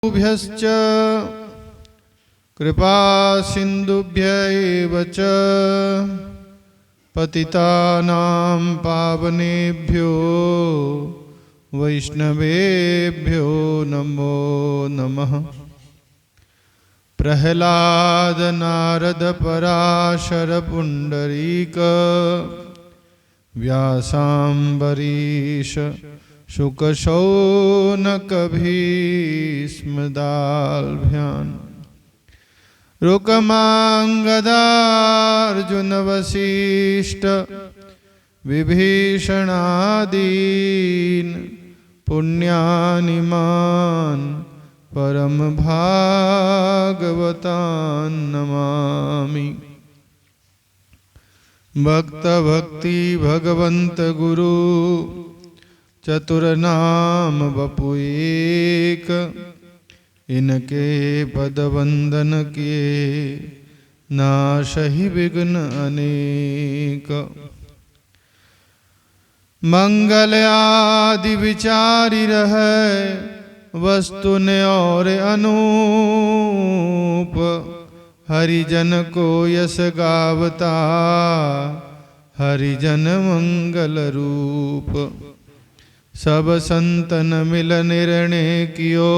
भ्यश्च कृपा सिन्धुभ्यैव च पतितानां पावनेभ्यो वैष्णवेभ्यो नमो नमः। प्रह्लाद नारद पराशर पुंडरीक व्यासाम्बरीश शुकशौनक भीष्मदाल्भ्यान् रुकमांगदार्जुन वसिष्ठ विभीषणादीन् पुण्यानिमान् परम भागवतान् नमामि। भक्त भक्ति भगवंत गुरु चतुरनाम बपुएक, इनके पद वंदन किए नाशहि विघ्न अनेक। मंगल आदि विचारी रहे वस्तु ने और अनूप, हरिजन को यश गावता हरिजन मंगल रूप। सब संतन मिल निर्णय कियो,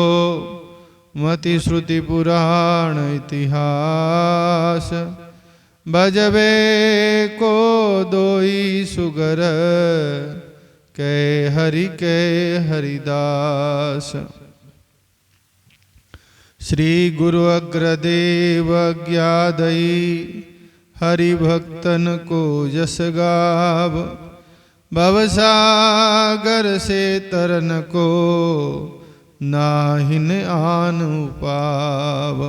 मति श्रुति पुराण इतिहास। बजबे को दोई सुगर, कै हरि कै हरिदास। श्री गुरु अग्रदेव ज्ञादई, हरि भक्तन को जस गाव। भवसागर से तरन को नाहिन आन पाव।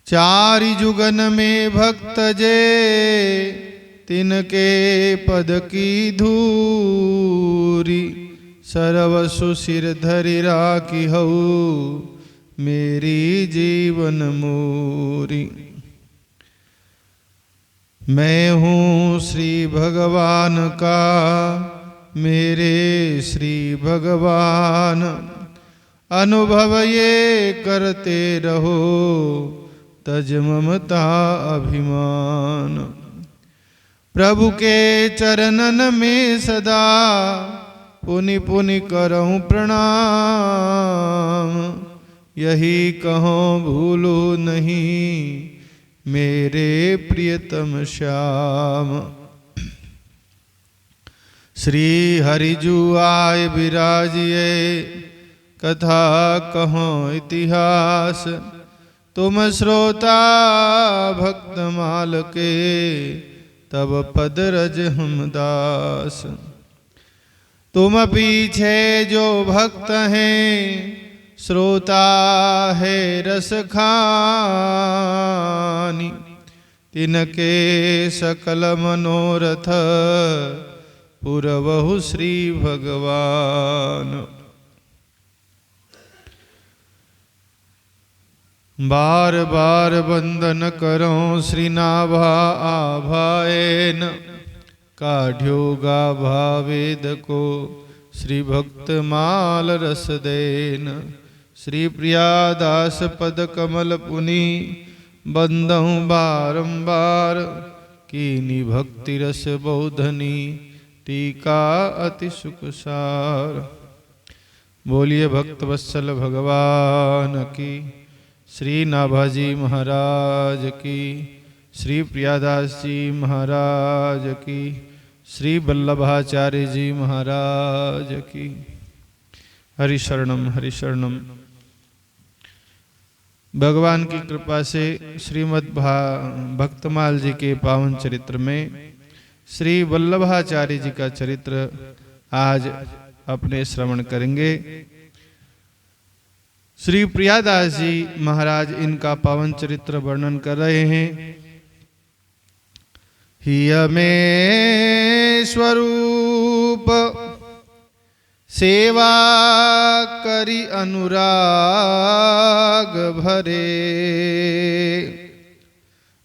चारि जुगन में भक्त जे, तिनके पद की धूरी। सर्वसु सिर धरि राखी हऊ, मेरी जीवन मूरी। मैं हूँ श्री भगवान का, मेरे श्री भगवान। अनुभव ये करते रहो, तज ममता अभिमान। प्रभु के चरणन में सदा, पुनि पुनि करऊं प्रणाम। यही कहो भूलो नहीं, मेरे प्रियतम श्याम। श्री हरिजू आए विराजिए, कथा कहो इतिहास। तुम श्रोता भक्त माल के, तब पद रज हम दास। तुम पीछे जो भक्त हैं, श्रोता है रस खानी। तिनके सकल मनोरथ, पुरवहु श्री भगवान। बार बार वंदन करो श्री नाभा आभाएन। काढ़्यो गाभा वेद को, श्री भक्त माल रस देन। श्री प्रियादास पद कमल पुनि, बंदहु बारंबार। कीनी भक्ति रस बहुधनी, टीका अति सुखसार। बोलिए भक्त वत्सल भगवान की, श्री नाभाजी महाराज की, श्री प्रियादास जी महाराज की, श्री वल्लभाचार्य जी महाराज की। हरि शरणम हरि शरणम। भगवान की कृपा से श्रीमद् भक्तमाल जी के पावन चरित्र में श्री वल्लभाचार्य जी का चरित्र आज अपने श्रवण करेंगे। श्री प्रियादास जी महाराज इनका पावन चरित्र वर्णन कर रहे हैं। हिय में स्वरूप, सेवा करी अनुराग भरे।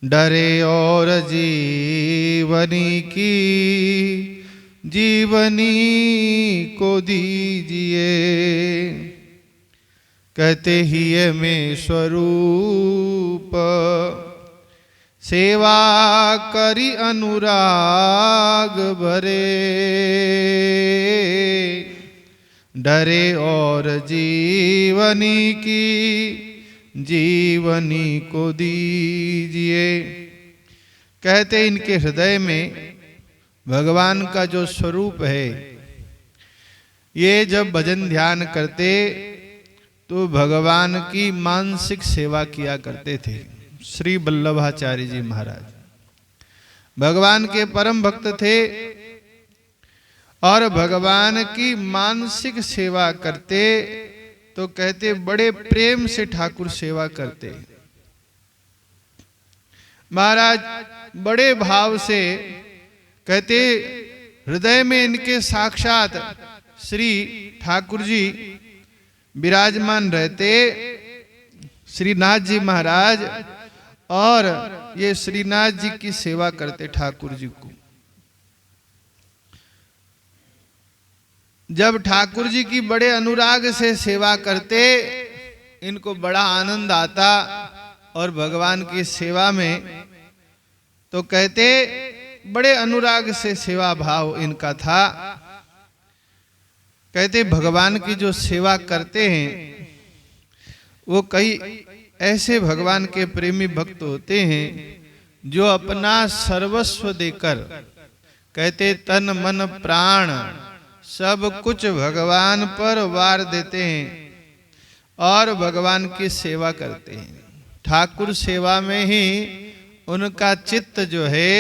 डरे और जीवनी की, जीवनी को दीजिए। कहते ही ये में स्वरूप सेवा करी अनुराग भरे, डरे और जीवनी की जीवनी को दीजिए। कहते इनके हृदय में भगवान का जो स्वरूप है, ये जब भजन ध्यान करते तो भगवान की मानसिक सेवा किया करते थे। श्री वल्लभाचार्य जी महाराज भगवान के परम भक्त थे और भगवान की मानसिक सेवा करते तो कहते बड़े प्रेम से ठाकुर सेवा करते। महाराज बड़े भाव से कहते हृदय में इनके साक्षात श्री ठाकुर जी विराजमान रहते, श्रीनाथ जी महाराज, और ये श्रीनाथ जी की सेवा करते ठाकुर जी को। जब ठाकुर जी की बड़े अनुराग से सेवा करते, इनको बड़ा आनंद आता और भगवान की सेवा में तो कहते बड़े अनुराग से सेवा भाव इनका था। कहते भगवान की जो सेवा करते हैं वो कई ऐसे भगवान के प्रेमी भक्त होते हैं जो अपना सर्वस्व देकर, कहते तन मन प्राण सब कुछ भगवान पर वार देते हैं और भगवान की सेवा करते हैं। ठाकुर सेवा में ही उनका चित्त जो है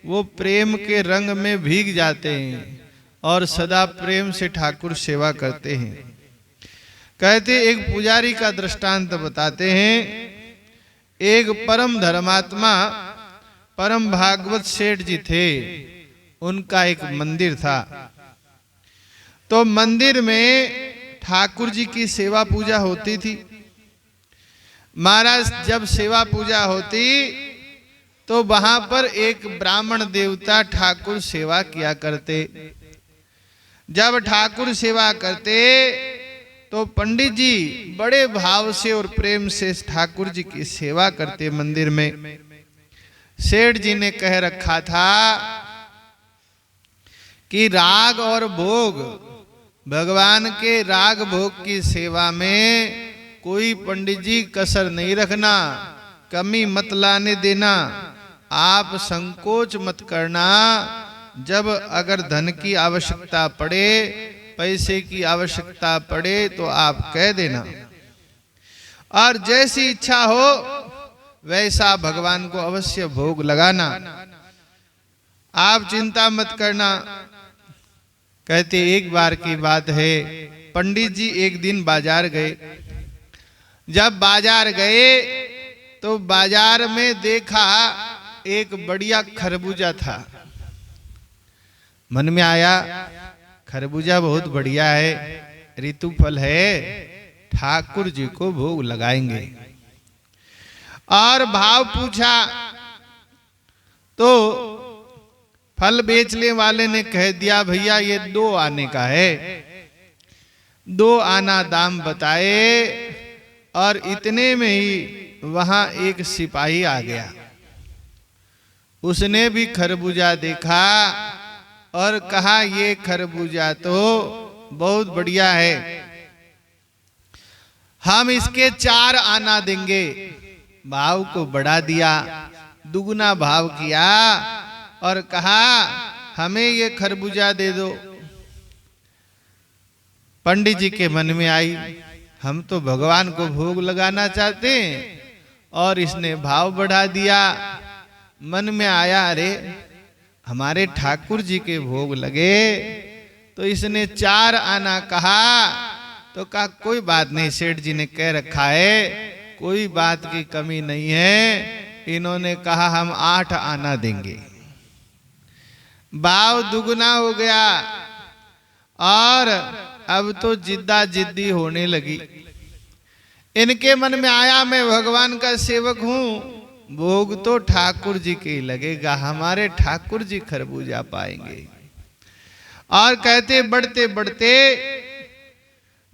वो प्रेम के रंग में भीग जाते हैं और सदा प्रेम से ठाकुर सेवा करते हैं। कहते एक पुजारी का दृष्टांत बताते हैं। एक परम धर्मात्मा परम भागवत सेठ जी थे, उनका एक मंदिर था। तो मंदिर में ठाकुर जी की सेवा पूजा होती थी। महाराज जब सेवा पूजा होती तो वहां पर एक ब्राह्मण देवता ठाकुर सेवा किया करते। जब ठाकुर सेवा करते तो पंडित जी बड़े भाव से और प्रेम से ठाकुर जी की सेवा करते मंदिर में। सेठ जी ने कह रखा था कि राग और भोग, भगवान के राग भोग की सेवा में कोई पंडित जी कसर नहीं रखना, कमी मत लाने देना, आप संकोच मत करना। जब अगर धन की आवश्यकता पड़े, पैसे की आवश्यकता पड़े तो आप कह देना, और जैसी इच्छा हो वैसा भगवान को अवश्य भोग लगाना, आप चिंता मत करना। कहते एक बार की बात है, पंडित जी एक दिन बाजार गए। जब बाजार गए तो बाजार में देखा एक बढ़िया खरबूजा था। मन में आया खरबूजा बहुत बढ़िया है, ऋतु फल है, ठाकुर जी को भोग लगाएंगे। और भाव पूछा तो फल बेचने वाले ने कह दिया भैया ये 2 आने का है। 2 आना दाम बताए और इतने में ही वहां एक सिपाही आ गया। उसने भी खरबूजा देखा और कहा ये खरबूजा तो बहुत बढ़िया है, हम इसके 4 आना देंगे। भाव को बढ़ा दिया, दुगुना भाव किया और कहा हमें ये खरबूजा दे दो। पंडित जी के मन में आई हम तो भगवान को भोग लगाना चाहते हैं और इसने भाव बढ़ा दिया। मन में आया अरे हमारे ठाकुर जी के भोग लगे, तो इसने 4 आना कहा। तो कहा कोई बात नहीं, सेठ जी ने कह रखा है, कोई बात की कमी नहीं है। इन्होंने कहा हम 8 आना देंगे। भाव दुगुना हो गया और अब तो जिद्दा जिद्दी होने लगी। इनके मन में आया मैं भगवान का सेवक हूं, भोग तो ठाकुर जी के लगेगा, हमारे ठाकुर जी खरबूजा पाएंगे। और कहते बढ़ते बढ़ते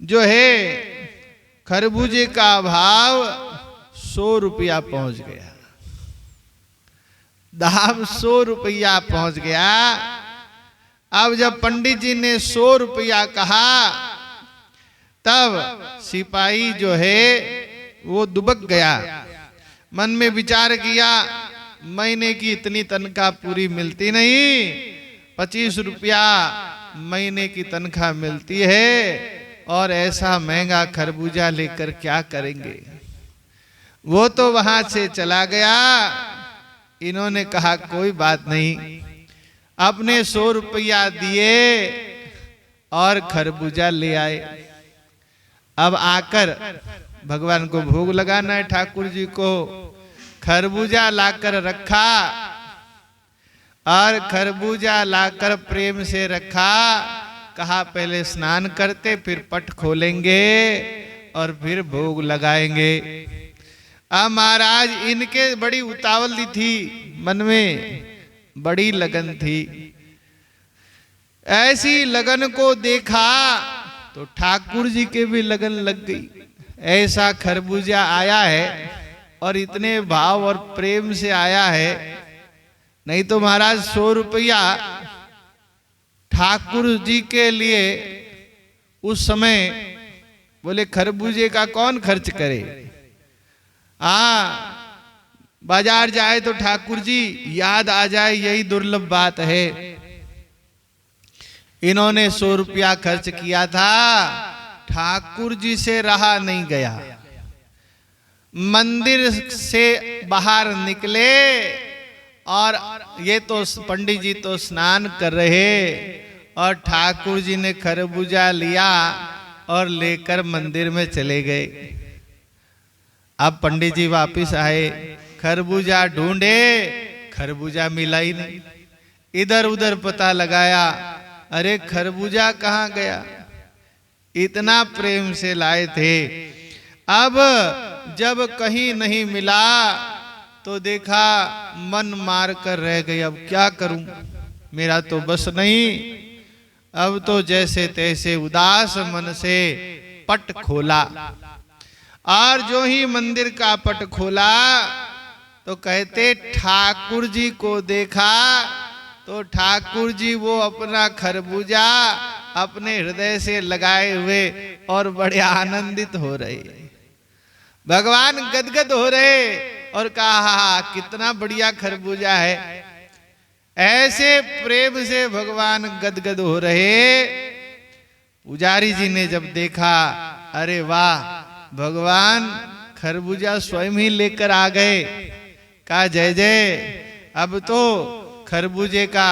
जो है खरबूजे का भाव 100 रुपया पहुंच गया, दाम 100 रुपया पहुंच गया। अब जब पंडित जी ने 100 रुपया कहा तब सिपाही जो है वो दुबक गया, मन में विचार किया महीने की इतनी तनख्वाह पूरी मिलती नहीं, 25 रुपया महीने की तनख्वाह मिलती है और ऐसा महंगा खरबूजा लेकर क्या करेंगे। वो तो वहां से चला गया। इन्होंने कहा कोई बात नहीं, अपने 100 रुपया दिए और खरबूजा ले आए। अब आकर भगवान को भोग लगाना है, ठाकुर जी को खरबूजा लाकर रखा और खरबूजा लाकर प्रेम से रखा। कहा पहले स्नान करते फिर पट खोलेंगे और फिर भोग लगाएंगे। अब महाराज इनके बड़ी उतावली थी, मन में बड़ी लगन थी। ऐसी लगन को देखा तो ठाकुर जी के भी लगन लग गई। ऐसा खरबूजा आया है और इतने भाव और प्रेम से आया है, नहीं तो महाराज 100 रुपया ठाकुर जी के लिए उस समय बोले खरबूजे का कौन खर्च करे। बाजार जाए तो ठाकुर जी याद आ जाए, यही दुर्लभ बात है। इन्होंने 100 रुपया खर्च किया था, ठाकुर जी से रहा नहीं गया। मंदिर से बाहर निकले और ये तो पंडित जी तो स्नान कर रहे और ठाकुर जी ने खरबूजा लिया और लेकर मंदिर में चले गए। अब पंडित जी वापिस आए, खरबूजा ढूंढे, खरबूजा मिला ही नहीं। इधर उधर पता लगाया, अरे खरबूजा कहाँ गया, इतना प्रेम से लाए थे। अब जब कहीं नहीं मिला तो देखा मन मार कर रह गई, अब क्या करूं, मेरा तो बस नहीं। अब तो जैसे तैसे उदास मन से पट खोला और जो ही मंदिर का पट खोला तो कहते ठाकुर जी को देखा तो ठाकुर जी वो अपना खरबूजा अपने हृदय से लगाए हुए और बड़े आनंदित हो रहे, भगवान गदगद हो रहे और कहा कितना बढ़िया खरबूजा है। ऐसे प्रेम से भगवान गदगद हो रहे। पुजारी जी ने जब देखा, अरे वाह, भगवान खरबूजा स्वयं ही लेकर आ गए। कहा जय जय। अब तो खरबूजे का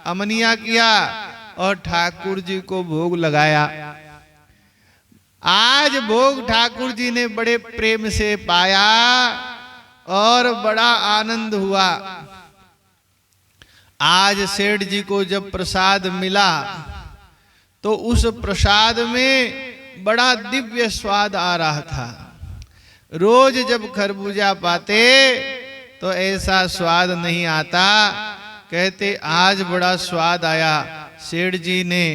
अमनिया किया और ठाकुर जी को भोग लगाया। आज भोग ठाकुर जी ने बड़े प्रेम से पाया और बड़ा आनंद हुआ। आज सेठ जी को जब प्रसाद मिला तो उस प्रसाद में बड़ा दिव्य स्वाद आ रहा था। रोज जब खरबूजा पाते तो ऐसा स्वाद नहीं आता। कहते आज बड़ा स्वाद आया। सेठ जी ने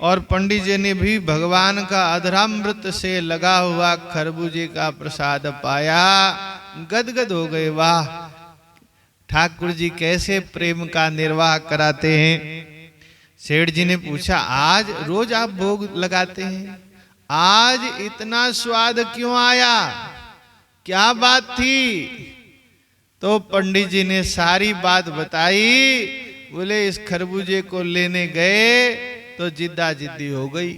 और पंडित जी ने भी भगवान का अधरामृत से लगा हुआ खरबूजे का प्रसाद पाया, गदगद हो गए। वाह, ठाकुर जी कैसे प्रेम का निर्वाह कराते हैं। सेठ जी ने पूछा, आज रोज आप भोग लगाते हैं, आज इतना स्वाद क्यों आया, क्या बात थी? तो पंडित जी ने सारी बात बताई। बोले इस खरबूजे को लेने गए तो जिद्दा जिद्दी हो गई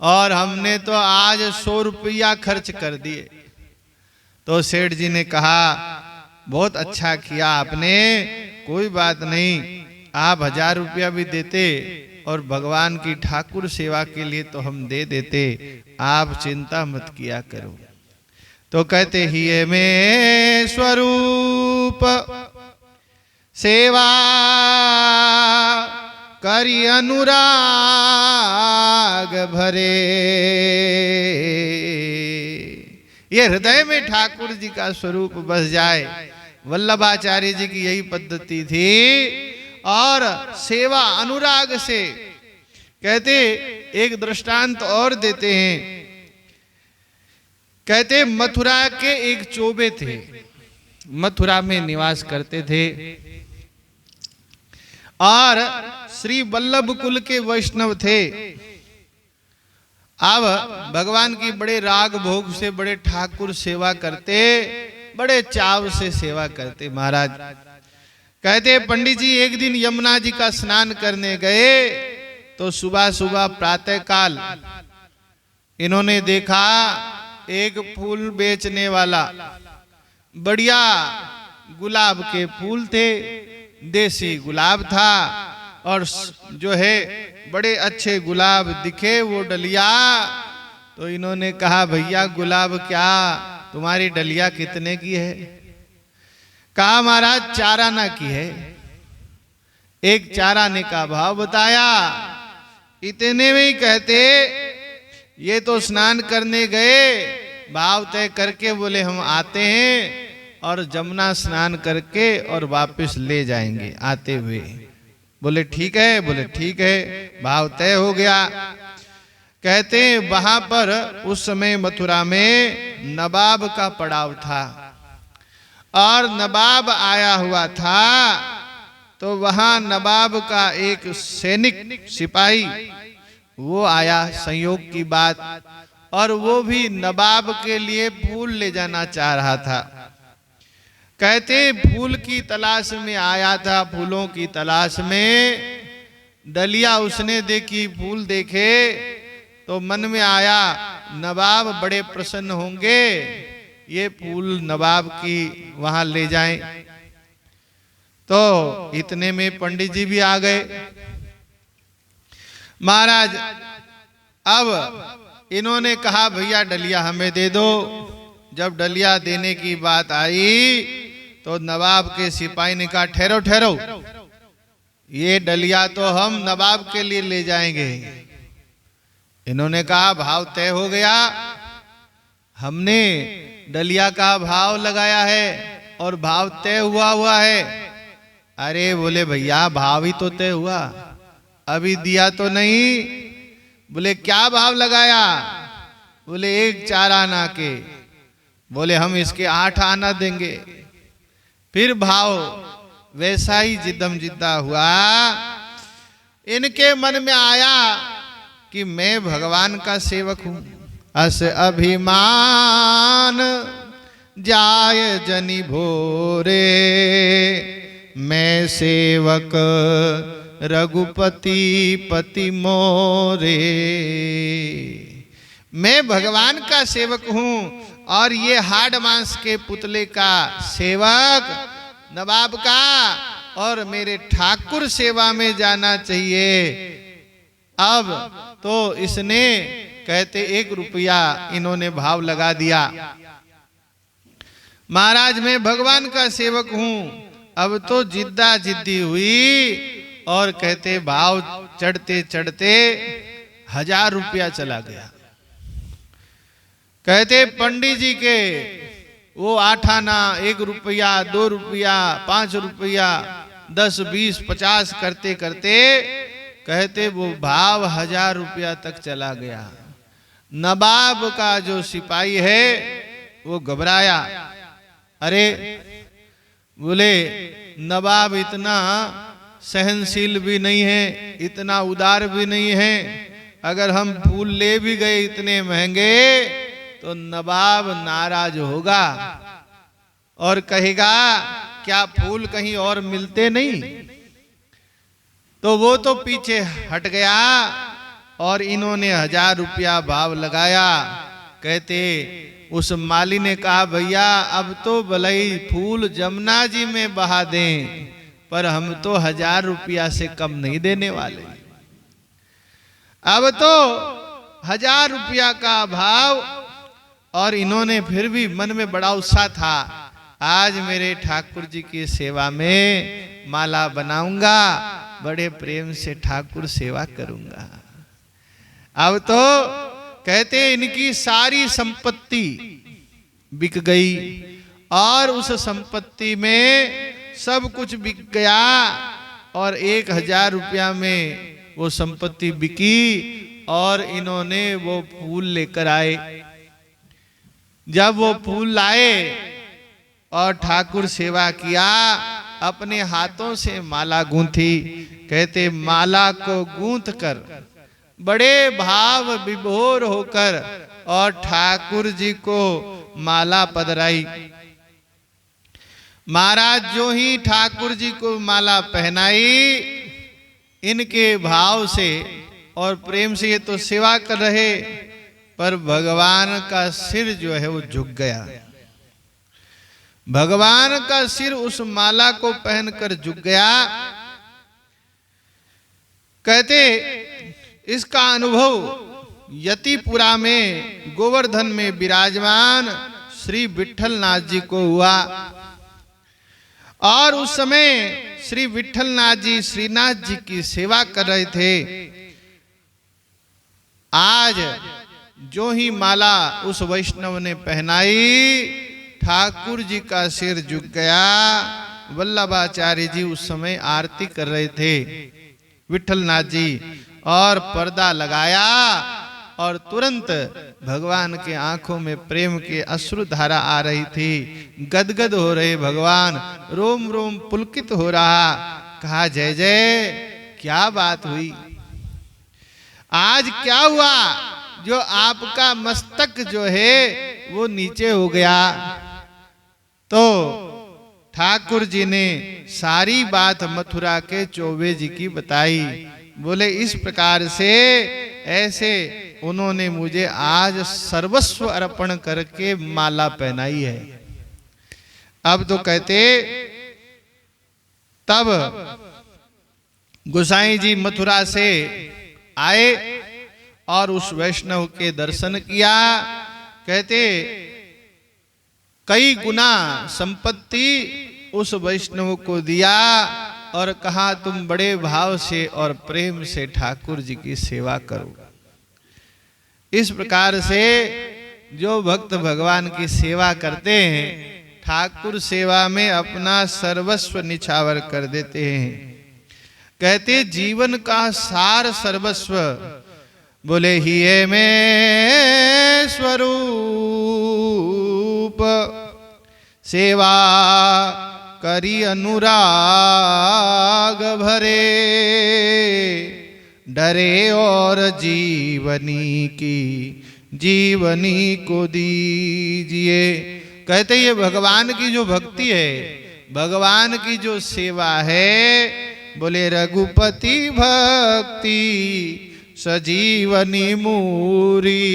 और हमने तो आज 100 रुपया खर्च कर दिए। तो सेठ जी ने कहा बहुत अच्छा किया आपने, कोई बात नहीं, आप 1000 रुपया भी देते और भगवान की ठाकुर सेवा के लिए तो हम दे देते, आप चिंता मत किया करो। तो कहते ही में स्वरूप सेवा करी अनुराग भरे। ये हृदय में ठाकुर जी का स्वरूप बस जाए। वल्लभाचार्य जी की यही पद्धति थी और सेवा अनुराग से। कहते एक दृष्टांत और देते हैं कहते मथुरा के एक चोबे थे, मथुरा में निवास करते थे और श्री वल्लभ कुल के वैष्णव थे। अब भगवान की बड़े राग भोग से बड़े ठाकुर सेवा करते, बड़े चाव से सेवा करते। महाराज कहते पंडित जी एक दिन यमुना जी का स्नान करने गए तो सुबह सुबह प्रातः काल इन्होंने देखा एक फूल बेचने वाला, बढ़िया गुलाब के फूल थे, देसी गुलाब था और जो है बड़े अच्छे गुलाब दिखे वो डलिया। तो इन्होंने कहा भैया गुलाब क्या तुम्हारी डलिया कितने की है? कहा महाराज 4 आना की है। एक 4 आने का भाव बताया। इतने में ही कहते ये तो स्नान करने गए, भाव तय करके बोले हम आते हैं और जमुना स्नान करके और वापस ले जाएंगे आते हुए। बोले ठीक है, बोले ठीक है, भाव तय हो गया। कहते वहां पर उस समय मथुरा में नवाब का पड़ाव था और नवाब आया हुआ था। तो वहां नवाब का एक सैनिक सिपाही वो आया, संयोग की बात, और वो भी नवाब के लिए फूल ले जाना चाह रहा था। कहते फूल की तलाश में आया था, फूलों की तलाश में डलिया उसने देखी, फूल देखे तो मन में आया नवाब बड़े प्रसन्न होंगे, ये फूल नवाब की वहां ले जाएं। तो इतने में पंडित जी भी आ गए। महाराज अब इन्होंने कहा भैया डलिया हमें दे दो। जब डलिया देने की बात आई तो नवाब के सिपाही ने कहा ठहरो ठहरो, ये डलिया तो हम नवाब के लिए ले जाएंगे। इन्होंने कहा भाव तय हो गया, हमने डलिया का भाव लगाया है और भाव तय हुआ है। अरे बोले भैया भाव ही तो तय हुआ, अभी दिया तो नहीं। बोले क्या भाव लगाया? बोले एक 4 आना के। बोले हम इसके 8 आना देंगे। फिर भाव वैसा ही जिद्दम जिद्दा हुआ। इनके मन में आया कि मैं भगवान का सेवक हूं, अस अभिमान जाय जनि भोरे, मैं सेवक रघुपति पति मोरे। मैं भगवान का सेवक हूं और ये हाड़ मांस के पुतले का सेवक नवाब का, और मेरे ठाकुर सेवा में जाना चाहिए। अब तो इसने कहते 1 रुपया इन्होंने भाव लगा दिया। महाराज मैं भगवान का सेवक हूं। अब तो जिद्दा जिद्दी हुई और कहते भाव चढ़ते चढ़ते 1000 रुपया चला गया। कहते पंडित जी के वो 8 आना, 1 रुपया, 2 रुपया, 5 रुपया, 10, 20, 50 करते करते कहते वो भाव 1000 रुपया तक चला गया। नवाब का जो सिपाही है वो घबराया। अरे बोले नवाब इतना सहनशील भी नहीं है, इतना उदार भी नहीं है। अगर हम फूल ले भी गए इतने महंगे तो नवाब नाराज होगा और कहेगा क्या फूल कहीं और मिलते नहीं। तो वो तो पीछे हट गया और इन्होंने 1000 रुपया भाव लगाया। कहते उस माली ने कहा भैया अब तो भलाई फूल जमुना जी में बहा दें, पर हम तो 1000 रुपया से कम नहीं देने वाले। अब तो 1000 रुपया का भाव, और इन्होंने फिर भी मन में बड़ा उत्साह था, आज मेरे ठाकुर जी की सेवा में माला बनाऊंगा, बड़े प्रेम से ठाकुर सेवा करूंगा। अब तो कहते इनकी सारी संपत्ति बिक गई और उस संपत्ति में सब कुछ बिक गया और 1000 रुपया में वो संपत्ति बिकी और इन्होंने वो फूल लेकर आए। जब वो फूल लाए और ठाकुर सेवा किया, अपने हाथों से माला गूंथी। कहते माला को गूंथ कर बड़े भाव विभोर होकर और ठाकुर जी को माला पधराई। महाराज जो ही ठाकुर जी को माला पहनाई, इनके भाव से और प्रेम से ये तो सेवा कर रहे, पर भगवान का सिर जो है वो झुक गया। भगवान का सिर उस माला को पहनकर झुक गया। कहते इसका अनुभव यतिपुरा में गोवर्धन में विराजमान श्री विठलनाथ जी को हुआ। और उस समय श्री विठलनाथ जी श्रीनाथ जी की सेवा कर रहे थे। आज जो ही माला उस वैष्णव ने पहनाई, ठाकुर जी का सिर झुक गया। वल्लभाचार्य जी उस समय आरती कर रहे थे विठलनाथ जी, और पर्दा लगाया और तुरंत भगवान के आंखों में प्रेम के अश्रु धारा आ रही थी। गदगद हो रहे भगवान, रोम रोम पुलकित हो रहा। कहा जय जय, क्या बात हुई, आज क्या हुआ जो आपका मस्तक जो है वो नीचे हो गया। तो ठाकुर जी ने सारी बात मथुरा के चौबे जी की बताई। बोले इस प्रकार से ऐसे उन्होंने मुझे आज सर्वस्व अर्पण करके माला पहनाई है। अब तो कहते तब गोसाई जी मथुरा से आए और उस वैष्णव के दर्शन किया। कहते कई गुना संपत्ति उस वैष्णव को दिया और कहा तुम बड़े भाव से और प्रेम से ठाकुर जी की सेवा करो। इस प्रकार से जो भक्त भगवान की सेवा करते हैं, ठाकुर सेवा में अपना सर्वस्व निछावर कर देते हैं। कहते जीवन का सार सर्वस्व, बोले ही है में स्वरूप, सेवा करी अनुराग भरे, डरे और जीवनी की जीवनी को दीजिए। कहते ये भगवान की जो भक्ति है, भगवान की जो सेवा है, बोले रघुपति भक्ति सजीवनी मूरी,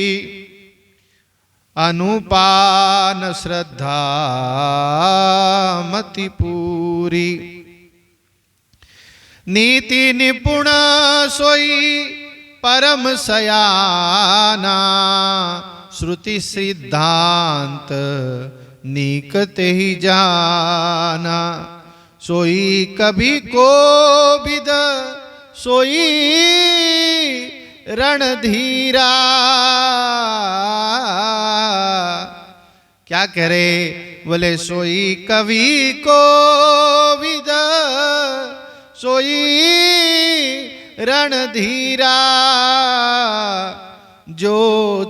अनुपान श्रद्धा मति पूरी। नीति निपुण सोई परम सयाना, श्रुति सिद्धांत निकते ही जाना। सोई कभी कोविद सोई रणधीरा। क्या कह रहे, बोले सोई कवि कोविद सोई रणधीरा, जो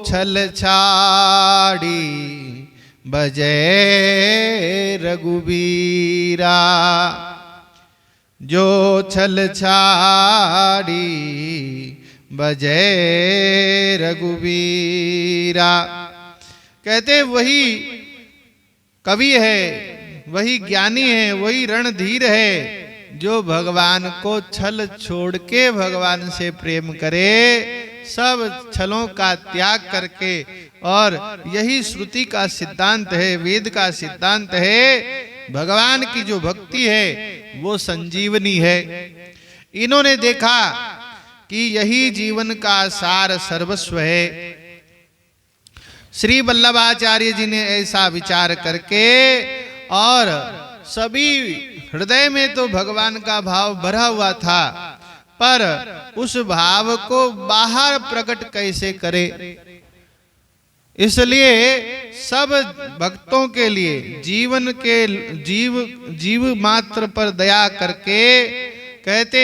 छल छाड़ी बजै रघुबीरा, जो छल छाड़ी बजै रघुबीरा। कहते वही कवि है, वही ज्ञानी है, वही रणधीर है, जो भगवान को छल छोड़ के भगवान से प्रेम करे, सब छलों का त्याग करके। और यही श्रुति का सिद्धांत है, वेद का सिद्धांत है। भगवान की जो भक्ति है वो संजीवनी है। इन्होंने देखा कि यही जीवन का सार सर्वस्व है। श्री वल्लभाचार्य जी ने ऐसा विचार करके, और सभी हृदय में तो भगवान का भाव भरा हुआ था, पर उस भाव को बाहर प्रकट कैसे करे, इसलिए सब भक्तों के लिए जीवन के जीव मात्र पर दया करके कहते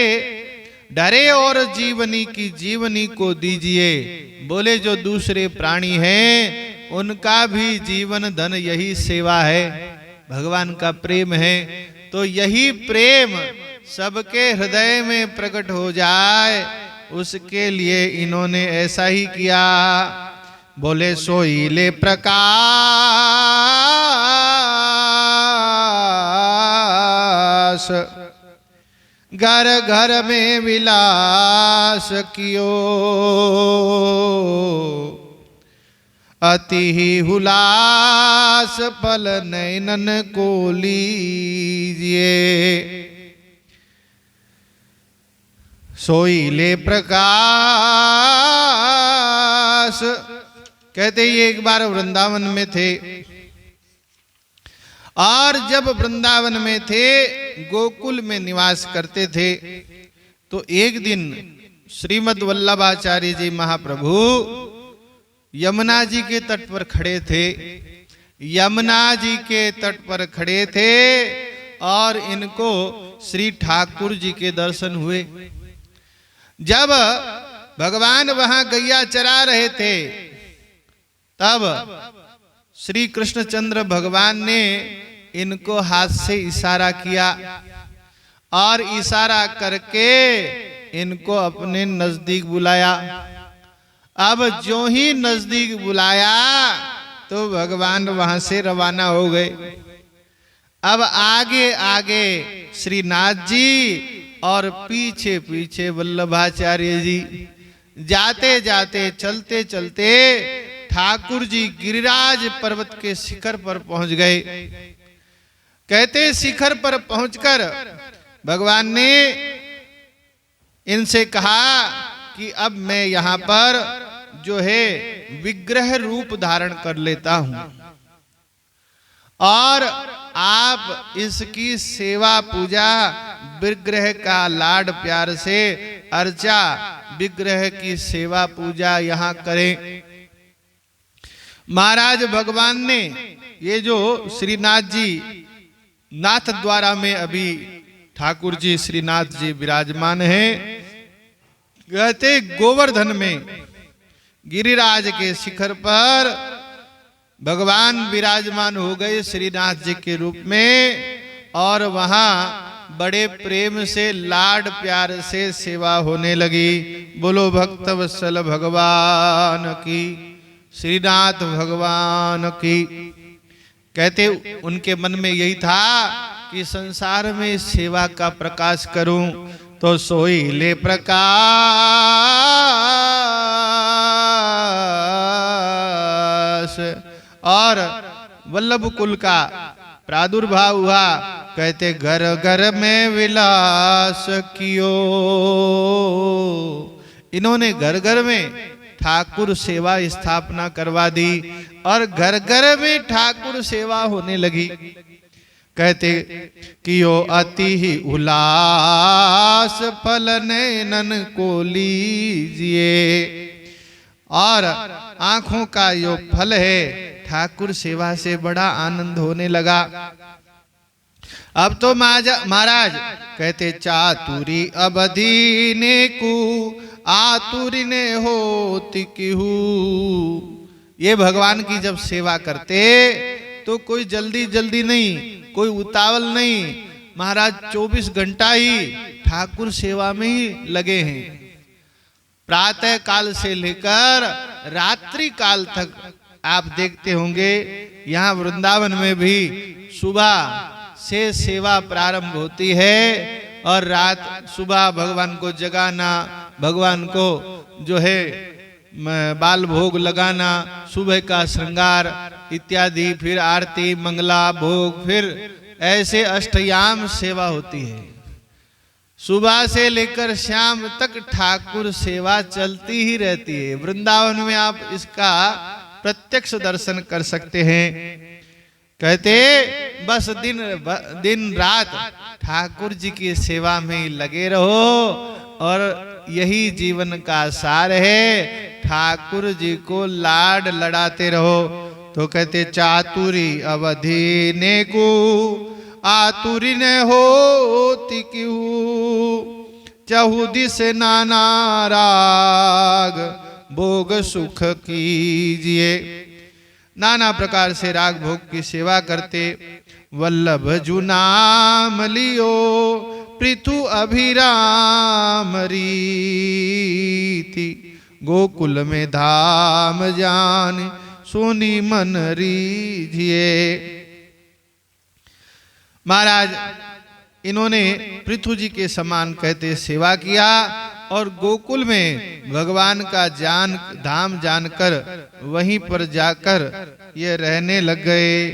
डरे और जीवनी की जीवनी को दीजिए। बोले जो दूसरे प्राणी हैं उनका भी जीवन धन यही सेवा है, भगवान का प्रेम है। तो यही प्रेम सबके हृदय में प्रकट हो जाए, उसके लिए इन्होंने ऐसा ही किया। बोले सोईले प्रकाश, घर घर में विलास कियो, अति ही हुलास फल नैनन को लीजिए। सोईले प्रकाश कहते ही एक बार वृंदावन में थे, और जब वृंदावन में थे, गोकुल में निवास करते थे, तो एक दिन श्रीमद् वल्लभाचार्य जी महाप्रभु यमुना जी के तट पर खड़े थे। यमुना जी के तट पर खड़े थे और इनको श्री ठाकुर जी के दर्शन हुए। जब भगवान वहां गैया चरा रहे थे, तब श्री कृष्णचंद्र भगवान ने इनको हाथ से इशारा किया और इशारा करके इनको अपने नजदीक बुलाया। अब जो ही नजदीक बुलाया तो भगवान वहां से रवाना हो गए। अब आगे आगे श्रीनाथ जी और पीछे पीछे वल्लभाचार्य जी, जाते जाते चलते चलते ठाकुर जी गिरिराज पर्वत के शिखर पर पहुंच गए। कहते शिखर पर पहुंचकर भगवान ने इनसे कहा कि अब मैं यहाँ पर जो है विग्रह रूप धारण कर लेता हूं और आप इसकी सेवा पूजा, विग्रह का लाड प्यार से अर्चा, विग्रह की सेवा पूजा यहाँ करें। महाराज भगवान ने ये जो श्रीनाथ जी नाथ द्वारा में अभी ठाकुर जी श्रीनाथ जी विराजमान हैं, कहते गोवर्धन में गिरिराज के शिखर पर भगवान विराजमान हो गए श्रीनाथ जी के रूप में, और वहां बड़े प्रेम से लाड प्यार से सेवा होने लगी। बोलो भक्तवत्सल भगवान की, श्रीनाथ भगवान की। कहते उनके मन में यही था कि संसार में सेवा का प्रकाश करूं, तो सोईले प्रकाश और वल्लभ कुल का प्रादुर्भाव हुआ। कहते घर घर में विलास कियो, इन्होंने घर घर में ठाकुर सेवा स्थापना करवा दी और घर घर में ठाकुर सेवा होने लगी। कहते कियो अति ही उल्लास फल नैनन को लीजिए, और आंखों का यो फल है ठाकुर सेवा से बड़ा आनंद होने लगा। अब तो महाराज कहते चातुरी अबधीने को आतुरी ने होती किहू। ये भगवान की जब सेवा करते तो कोई जल्दी जल्दी नहीं, कोई उतावल नहीं, महाराज 24 घंटा ही ठाकुर सेवा में ही लगे हैं। प्रातः काल से लेकर रात्रि काल तक आप देखते होंगे यहाँ वृंदावन में भी सुबह से सेवा प्रारंभ होती है और रात सुबह भगवान को जगाना, भगवान को जो है बाल भोग लगाना, सुबह का श्रृंगार इत्यादि, फिर आरती, मंगला भोग, फिर ऐसे अष्टयाम सेवा होती है। सुबह से लेकर शाम तक ठाकुर सेवा चलती ही रहती है। वृंदावन में आप इसका प्रत्यक्ष दर्शन कर सकते हैं। कहते बस दिन रात ठाकुर जी की सेवा में लगे रहो और यही जीवन का सार है। ठाकुर जी को लाड लड़ाते रहो। तो कहते चातुरी अवधीने को आतुरी ने होती क्यों, चहुदिस नाना राग भोग सुख कीजिए। नाना प्रकार से राग भोग की सेवा करते। वल्लभ जू नाम लियो पृथु अभिराम रीति, गोकुल में धाम जान सोनी मन रीझिए। महाराज इन्होंने पृथु जी के समान कहते सेवा किया और गोकुल में भगवान का धाम जानकर वहीं पर जाकर ये रहने लग गए।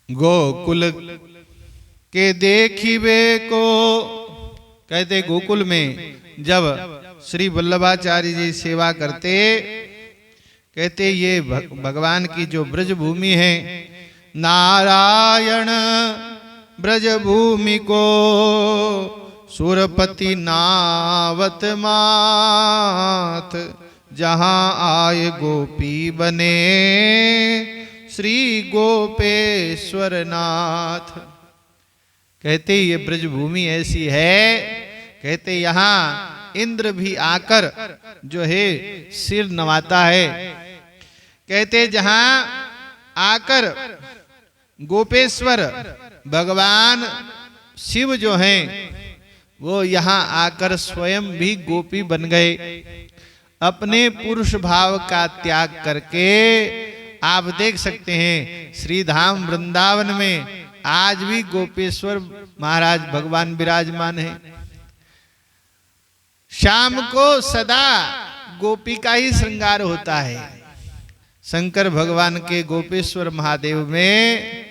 गोकुल के देखिबे को, कहते गोकुल में जब श्री वल्लभाचार्य जी सेवा करते, कहते ये भगवान की जो ब्रज भूमि है, नारायण ब्रज भूमि को सुरपति नावत मात, जहां आए गोपी बने श्री गोपेश्वर नाथ। कहते ये ब्रज भूमि ऐसी है, कहते यहाँ इंद्र भी आकर जो है सिर नवाता है। कहते जहां आकर गोपेश्वर भगवान शिव जो हैं वो यहाँ आकर स्वयं भी गोपी बन गए। अपने पुरुष भाव का त्याग करके आप देख सकते हैं श्री धाम वृंदावन में आज भी गोपेश्वर महाराज भगवान विराजमान है। शाम को सदा गोपी का ही श्रृंगार होता है। शंकर भगवान के गोपेश्वर महादेव में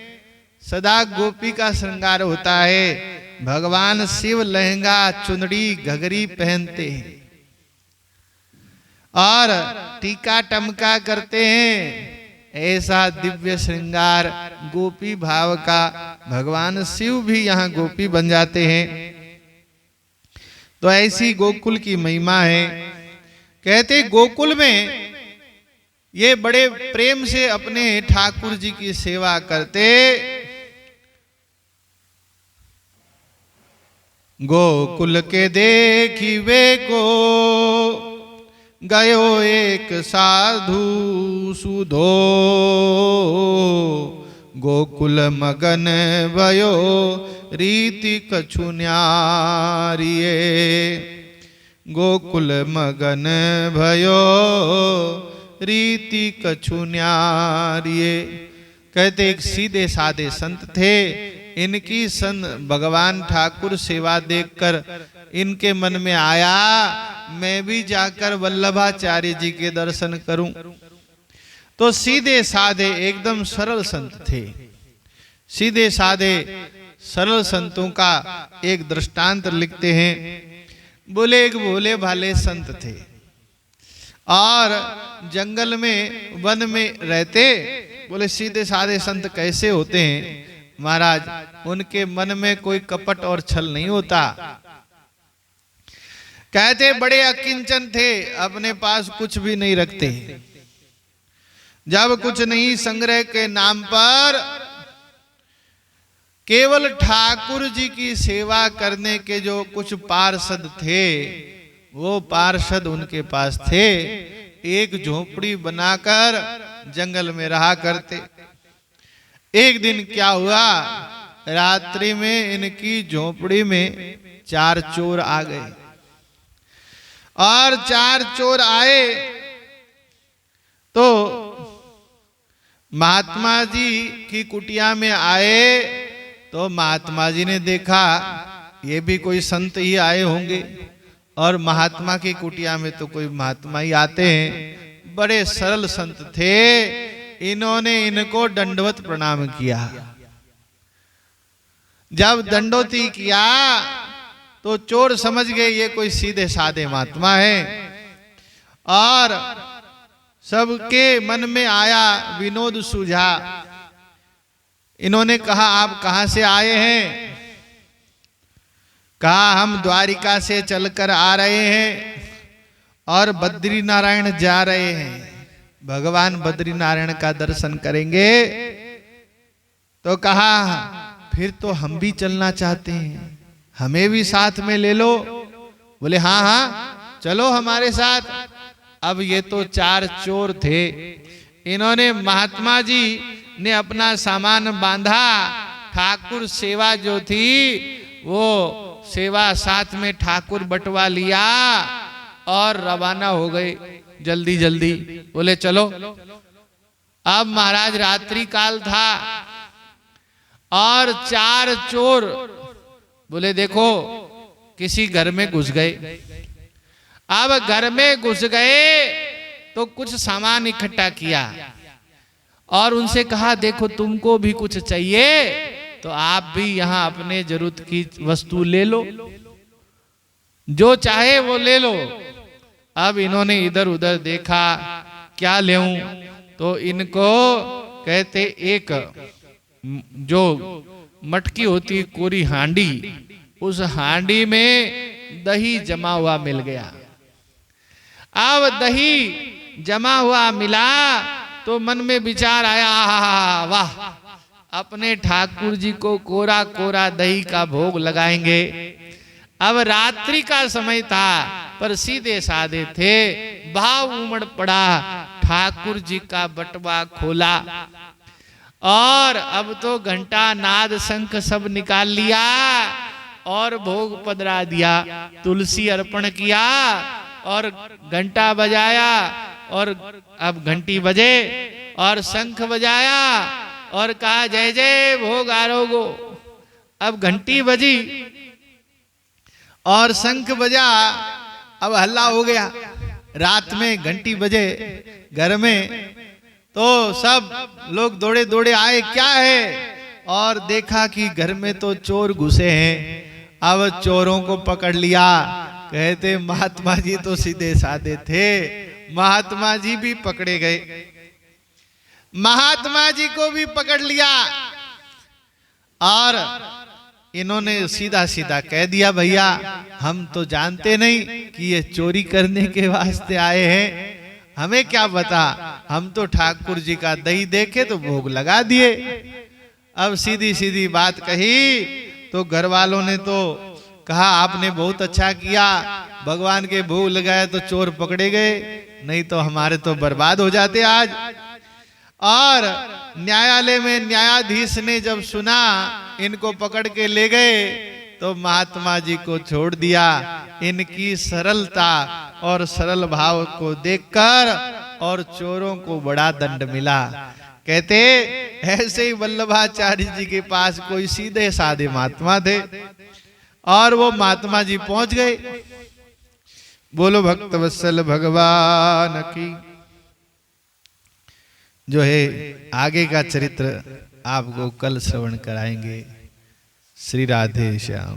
सदा गोपी का श्रृंगार होता है। भगवान शिव लहंगा चुनरी घघरी पहनते हैं और टीका टमका करते हैं। ऐसा दिव्य श्रृंगार गोपी भाव का भगवान शिव भी यहाँ गोपी बन जाते हैं। तो ऐसी गोकुल की महिमा है। कहते गोकुल में ये बड़े प्रेम से अपने ठाकुर जी की सेवा करते। गोकुल के देखिवे को गयो एक साधु सुधो, गोकुल मगन भयो रीति कछु न्यारिये। गोकुल मगन भयो रीति कछु न्यारिये। कहते एक सीधे साधे संत थे। इनकी भगवान ठाकुर सेवा देखकर इनके मन में आया मैं भी जाकर वल्लभाचार्य जी के दर्शन करूं। तो सीधे साधे एकदम सरल संत थे। सीधे साधे सरल संतों का एक दृष्टांत लिखते हैं। बोले एक भोले भाले संत थे और जंगल में वन में रहते। बोले सीधे साधे संत कैसे होते हैं महाराज? उनके मन में कोई कपट और छल नहीं होता। कहते बड़े अकिंचन थे, अपने पास कुछ भी नहीं रखते। जब कुछ नहीं, संग्रह के नाम पर केवल ठाकुर जी की सेवा करने के जो कुछ पार्षद थे वो पार्षद उनके पास थे। एक झोपड़ी बनाकर जंगल में रहा करते। एक दिन क्या हुआ, रात्रि में इनकी झोपड़ी में 4 चोर आ गए और 4 चोर आए तो महात्मा जी की कुटिया में आए। तो महात्मा जी ने देखा ये भी कोई संत ही आए होंगे और महात्मा की कुटिया में तो कोई महात्मा ही आते हैं। बड़े सरल संत थे। इन्होंने इनको दंडवत प्रणाम किया। जब दंडोती किया तो चोर समझ गए ये कोई सीधे साधे महात्मा है और सबके मन में आया विनोद सूझा। इन्होंने कहा आप कहां से आए हैं? कहा हम द्वारिका से चलकर आ रहे हैं और बद्री नारायण जा रहे हैं, भगवान बद्री नारायण का दर्शन करेंगे। तो कहा फिर तो हम भी चलना चाहते हैं, हमें भी साथ में ले लो। बोले हाँ हाँ चलो हमारे साथ। अब ये तो 4 चोर थे, इन्होंने महात्मा जी ने अपना सामान बांधा, ठाकुर सेवा जो थी वो सेवा साथ में ठाकुर बंटवा लिया और रवाना हो गए जल्दी जल्दी। बोले चलो। अब महाराज रात्रि काल था और 4 चोर बोले देखो किसी घर में घुस गए। अब घर में घुस गए तो कुछ सामान इकट्ठा किया और उनसे कहा देखो तुमको भी कुछ चाहिए तो आप भी यहाँ अपने जरूरत की वस्तु ले लो, जो चाहे वो ले लो। अब इन्होंने इधर उधर देखा क्या लेऊं, तो इनको कहते एक जो मटकी होती कोरी हांडी, उस हांडी में दही जमा हुआ मिल गया। अब दही जमा हुआ मिला तो मन में विचार आया, वाह अपने ठाकुर जी को कोरा कोरा दही का भोग लगाएंगे। अब रात्रि का समय था पर सीधे साधे थे, भाव उमड़ पड़ा, ठाकुर जी का बटवा खोला और अब तो घंटा नाद शंख सब निकाल लिया और भोग पधरा दिया, तुलसी अर्पण किया और घंटा बजाया और अब घंटी बजे और शंख बजाया और कहा जय जय भोग आरोगो। अब घंटी बजी और शंख बजा, अब हल्ला हो गया। रात में घंटी बजे घर में तो सब लोग दौड़े दौड़े आए, क्या है, और देखा कि घर में तो चोर घुसे हैं। अब चोरों को पकड़ लिया। कहते महात्मा जी तो सीधे साधे थे, महात्मा जी भी पकड़े गए। महात्मा जी को भी पकड़ लिया और इन्होंने सीधा सीधा कह दिया भैया हम तो जानते नहीं कि ये चोरी करने के वास्ते आए हैं, हमें क्या पता, हम तो ठाकुर जी का दही देखे तो भोग लगा दिए। अब सीधी सीधी बात कही तो घर वालों ने तो कहा आपने बहुत अच्छा किया, भगवान के भोग लगाया तो चोर पकड़े गए, नहीं तो हमारे तो बर्बाद हो जाते आज। और न्यायालय में न्यायाधीश ने जब सुना इनको पकड़ के ले गए तो महात्मा जी को छोड़ दिया। इनकी सरलता और सरल भाव को देखकर और चोरों को बड़ा दंड मिला। कहते ऐसे ही वल्लभाचार्य जी के पास कोई सीधे साधे महात्मा थे और वो महात्मा जी पहुंच गए। बोलो भक्तवत्सल भगवान की। जो है आगे का चरित्र आपको कल श्रवण कराएंगे। श्री राधे श्याम।